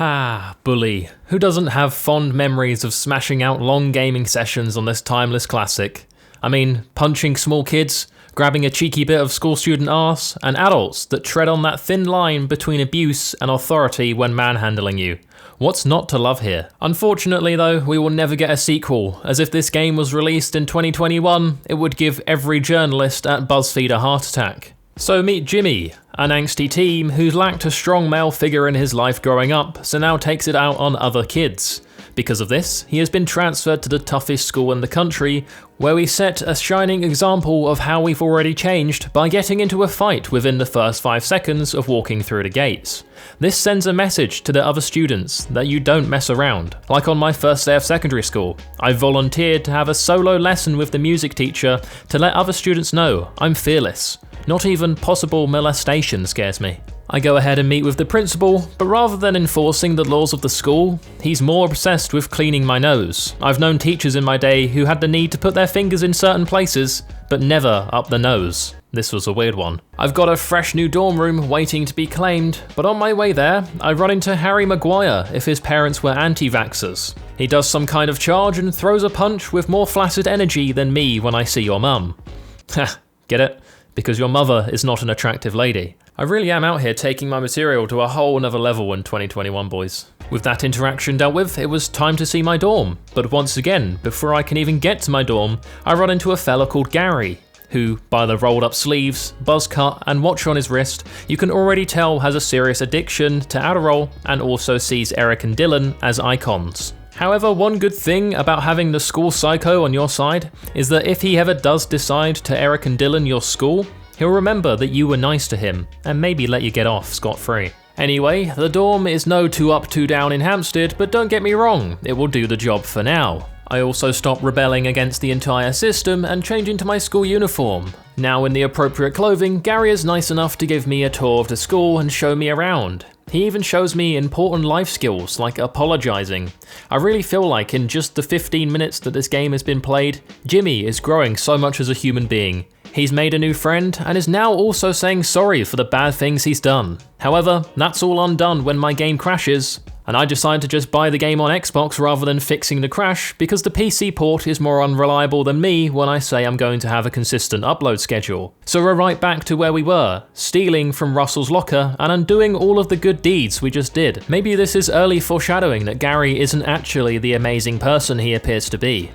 Ah, bully. Who doesn't have fond memories of smashing out long gaming sessions on this timeless classic? I mean, punching small kids, grabbing a cheeky bit of school student arse, and adults that tread on that thin line between abuse and authority when manhandling you. What's not to love here? Unfortunately though, we will never get a sequel, as if this game was released in 2021, it would give every journalist at BuzzFeed a heart attack. So meet Jimmy, an angsty teen who's lacked a strong male figure in his life growing up, so now takes it out on other kids. Because of this, he has been transferred to the toughest school in the country, where we set a shining example of how we've already changed by getting into a fight within the first 5 seconds of walking through the gates. This sends a message to the other students that you don't mess around. Like on my first day of secondary school, I volunteered to have a solo lesson with the music teacher to let other students know I'm fearless. Not even possible molestation scares me. I go ahead and meet with the principal, but rather than enforcing the laws of the school, he's more obsessed with cleaning my nose. I've known teachers in my day who had the need to put their fingers in certain places, but never up the nose. This was a weird one. I've got a fresh new dorm room waiting to be claimed, but on my way there, I run into Harry Maguire if his parents were anti-vaxxers. He does some kind of charge and throws a punch with more flaccid energy than me when I see your mum. Ha, get it? Because your mother is not an attractive lady. I really am out here taking my material to a whole nother level in 2021, boys. With that interaction dealt with, it was time to see my dorm. But once again, before I can even get to my dorm, I run into a fella called Gary, who, by the rolled up sleeves, buzz cut, and watch on his wrist, you can already tell has a serious addiction to Adderall and also sees Eric and Dylan as icons. However, one good thing about having the school psycho on your side is that if he ever does decide to Eric and Dylan your school, he'll remember that you were nice to him and maybe let you get off scot-free. Anyway, the dorm is no 2 up 2 down in Hampstead, but don't get me wrong, it will do the job for now. I also stop rebelling against the entire system and change into my school uniform. Now in the appropriate clothing, Gary is nice enough to give me a tour of the school and show me around. He even shows me important life skills like apologizing. I really feel like in just the 15 minutes that this game has been played, Jimmy is growing so much as a human being. He's made a new friend and is now also saying sorry for the bad things he's done. However, that's all undone when my game crashes, and I decide to just buy the game on Xbox rather than fixing the crash because the PC port is more unreliable than me when I say I'm going to have a consistent upload schedule. So we're right back to where we were, stealing from Russell's locker and undoing all of the good deeds we just did. Maybe this is early foreshadowing that Gary isn't actually the amazing person he appears to be.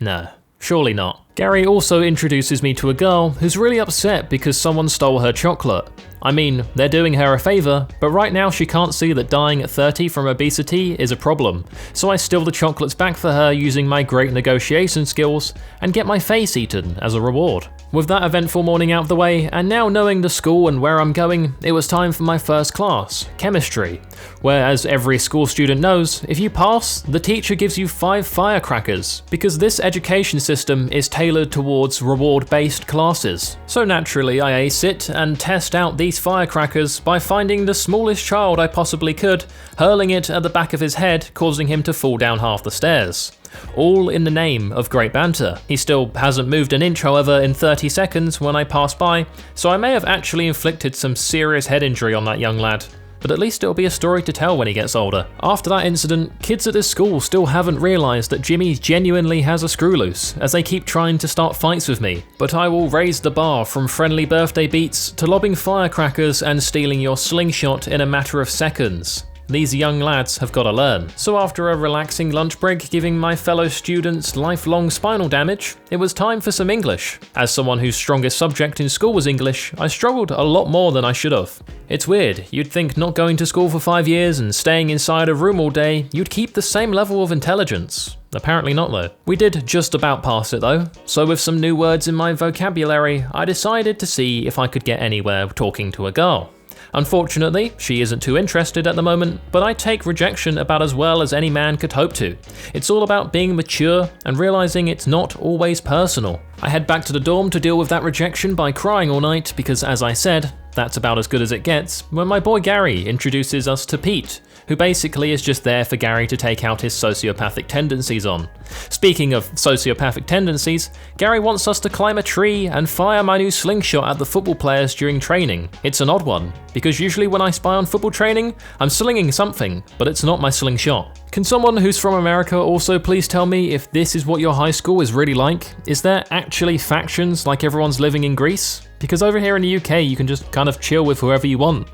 No, surely not. Gary also introduces me to a girl who's really upset because someone stole her chocolate. I mean, they're doing her a favour, but right now she can't see that dying at 30 from obesity is a problem, so I steal the chocolates back for her using my great negotiation skills and get my face eaten as a reward. With that eventful morning out of the way, and now knowing the school and where I'm going, it was time for my first class, chemistry, where, as every school student knows, if you pass, the teacher gives you 5 firecrackers, because this education system is tailored towards reward-based classes. So naturally I ace it and test out these firecrackers by finding the smallest child I possibly could, hurling it at the back of his head, causing him to fall down half the stairs. All in the name of great banter. He still hasn't moved an inch, however, in 30 seconds when I pass by, so I may have actually inflicted some serious head injury on that young lad. But at least it'll be a story to tell when he gets older. After that incident, kids at this school still haven't realised that Jimmy genuinely has a screw loose, as they keep trying to start fights with me. But I will raise the bar from friendly birthday beats to lobbing firecrackers and stealing your slingshot in a matter of seconds. These young lads have got to learn. So after a relaxing lunch break giving my fellow students lifelong spinal damage, it was time for some English. As someone whose strongest subject in school was English, I struggled a lot more than I should have. It's weird, you'd think not going to school for 5 years and staying inside a room all day, you'd keep the same level of intelligence. Apparently not though. We did just about pass it though, so with some new words in my vocabulary, I decided to see if I could get anywhere talking to a girl. Unfortunately, she isn't too interested at the moment, but I take rejection about as well as any man could hope to. It's all about being mature and realizing it's not always personal. I head back to the dorm to deal with that rejection by crying all night because, as I said, that's about as good as it gets, when my boy Gary introduces us to Pete, who basically is just there for Gary to take out his sociopathic tendencies on. Speaking of sociopathic tendencies, Gary wants us to climb a tree and fire my new slingshot at the football players during training. It's an odd one, because usually when I spy on football training, I'm slinging something, but it's not my slingshot. Can someone who's from America also please tell me if this is what your high school is really like? Is there actually factions like everyone's living in Greece? Because over here in the UK you can just kind of chill with whoever you want.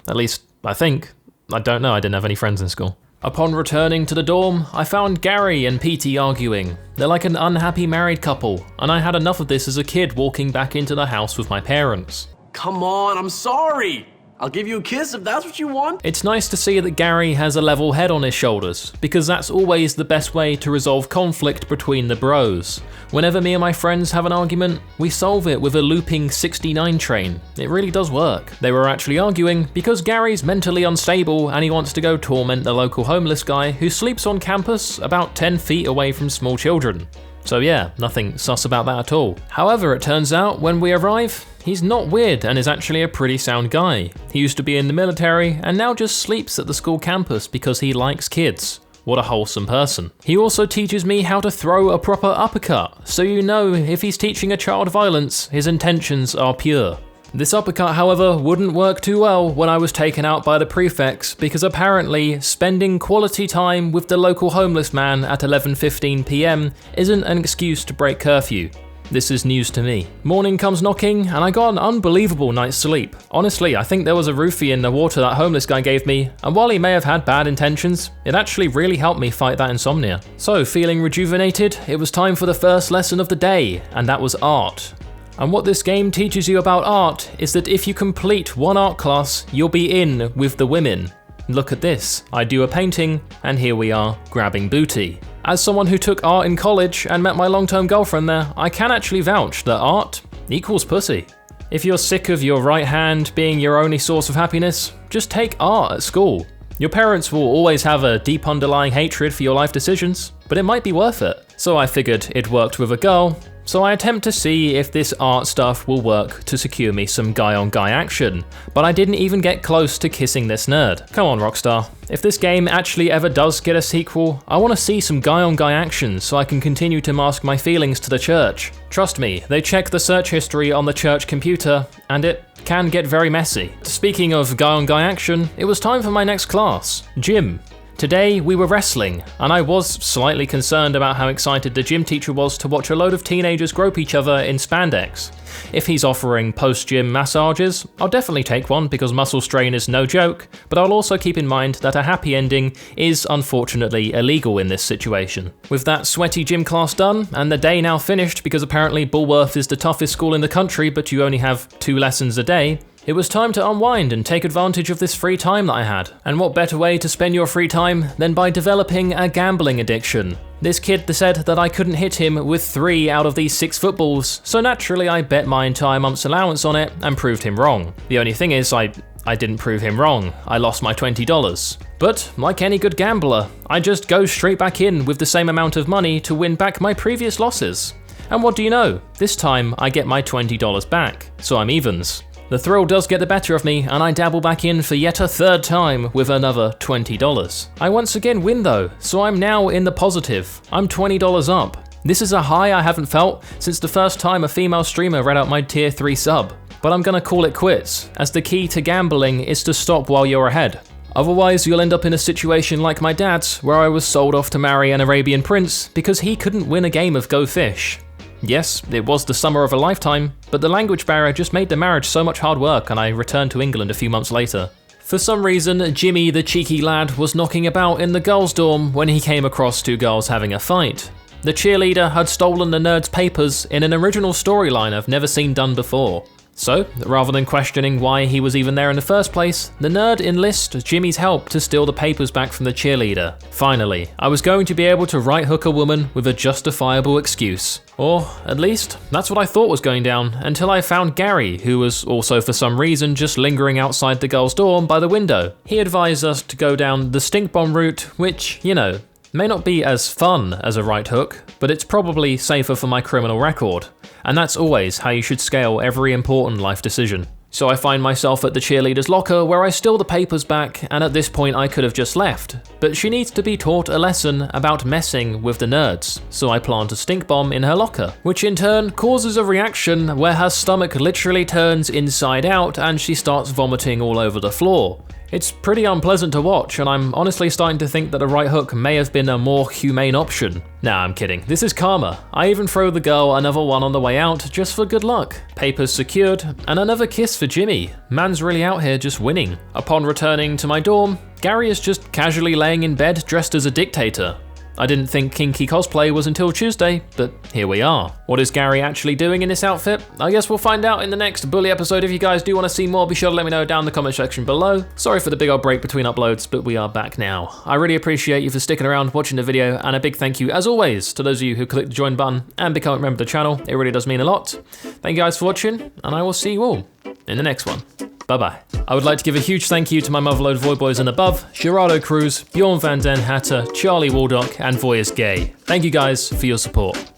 At least, I think. I don't know, I didn't have any friends in school. Upon returning to the dorm, I found Gary and PT arguing. They're like an unhappy married couple, and I had enough of this as a kid walking back into the house with my parents. Come on, I'm sorry. I'll give you a kiss if that's what you want. It's nice to see that Gary has a level head on his shoulders, because that's always the best way to resolve conflict between the bros. Whenever me and my friends have an argument, we solve it with a looping 69 train. It really does work. They were actually arguing because Gary's mentally unstable and he wants to go torment the local homeless guy who sleeps on campus about 10 feet away from small children. So yeah, nothing sus about that at all. However, it turns out when we arrive, he's not weird and is actually a pretty sound guy. He used to be in the military and now just sleeps at the school campus because he likes kids. What a wholesome person. He also teaches me how to throw a proper uppercut, so you know if he's teaching a child violence, his intentions are pure. This uppercut, however, wouldn't work too well when I was taken out by the prefects because apparently spending quality time with the local homeless man at 11:15 PM isn't an excuse to break curfew. This is news to me. Morning comes knocking and I got an unbelievable night's sleep. Honestly, I think there was a roofie in the water that homeless guy gave me, and while he may have had bad intentions, it actually really helped me fight that insomnia. So, feeling rejuvenated, it was time for the first lesson of the day, and that was art. And what this game teaches you about art is that if you complete one art class, you'll be in with the women. Look at this, I do a painting, and here we are, grabbing booty. As someone who took art in college and met my long-term girlfriend there, I can actually vouch that art equals pussy. If you're sick of your right hand being your only source of happiness, just take art at school. Your parents will always have a deep underlying hatred for your life decisions, but it might be worth it. So I figured it worked with a girl, so I attempt to see if this art stuff will work to secure me some guy-on-guy action, but I didn't even get close to kissing this nerd. Come on, Rockstar. If this game actually ever does get a sequel, I want to see some guy-on-guy action so I can continue to mask my feelings to the church. Trust me, they check the search history on the church computer, and it can get very messy. Speaking of guy-on-guy action, it was time for my next class, gym. Today we were wrestling, and I was slightly concerned about how excited the gym teacher was to watch a load of teenagers grope each other in spandex. If he's offering post-gym massages, I'll definitely take one because muscle strain is no joke, but I'll also keep in mind that a happy ending is unfortunately illegal in this situation. With that sweaty gym class done, and the day now finished because apparently Bullworth is the toughest school in the country but you only have 2 lessons a day, it was time to unwind and take advantage of this free time that I had. And what better way to spend your free time than by developing a gambling addiction? This kid said that I couldn't hit him with 3 out of these 6 footballs, so naturally I bet my entire month's allowance on it and proved him wrong. The only thing is I didn't prove him wrong, I lost my $20. But, like any good gambler, I just go straight back in with the same amount of money to win back my previous losses. And what do you know? This time I get my $20 back, so I'm evens. The thrill does get the better of me, and I dabble back in for yet a 3rd time with another $20. I once again win though, so I'm now in the positive. I'm $20 up. This is a high I haven't felt since the first time a female streamer read out my tier 3 sub. But I'm gonna call it quits, as the key to gambling is to stop while you're ahead. Otherwise you'll end up in a situation like my dad's, where I was sold off to marry an Arabian prince because he couldn't win a game of Go Fish. Yes, it was the summer of a lifetime, but the language barrier just made the marriage so much hard work and I returned to England a few months later. For some reason, Jimmy the cheeky lad was knocking about in the girls' dorm when he came across 2 girls having a fight. The cheerleader had stolen the nerd's papers in an original storyline I've never seen done before. So, rather than questioning why he was even there in the first place, the nerd enlists Jimmy's help to steal the papers back from the cheerleader. Finally, I was going to be able to right-hook a woman with a justifiable excuse. Or, at least, that's what I thought was going down, until I found Gary, who was also for some reason just lingering outside the girls' dorm by the window. He advised us to go down the stink bomb route, which, you know, may not be as fun as a right hook, but it's probably safer for my criminal record. And that's always how you should scale every important life decision. So I find myself at the cheerleader's locker where I steal the papers back, and at this point I could have just left. But she needs to be taught a lesson about messing with the nerds, so I plant a stink bomb in her locker, which in turn causes a reaction where her stomach literally turns inside out and she starts vomiting all over the floor. It's pretty unpleasant to watch, and I'm honestly starting to think that a right hook may have been a more humane option. Nah, I'm kidding. This is karma. I even throw the girl another one on the way out just for good luck. Papers secured, and another kiss for Jimmy. Man's really out here just winning. Upon returning to my dorm, Gary is just casually laying in bed dressed as a dictator. I didn't think kinky cosplay was until Tuesday, but here we are. What is Gary actually doing in this outfit? I guess we'll find out in the next Bully episode. If you guys do want to see more, be sure to let me know down in the comment section below. Sorry for the big old break between uploads, but we are back now. I really appreciate you for sticking around, watching the video, and a big thank you, as always, to those of you who clicked the join button and become a member of the channel. It really does mean a lot. Thank you guys for watching, and I will see you all in the next one. Bye-bye. I would like to give a huge thank you to my motherload Voiy Boys and above, Gerardo Cruz, Björn van den Hatter, Charlie Waldock, and Voiy is Gay. Thank you guys for your support.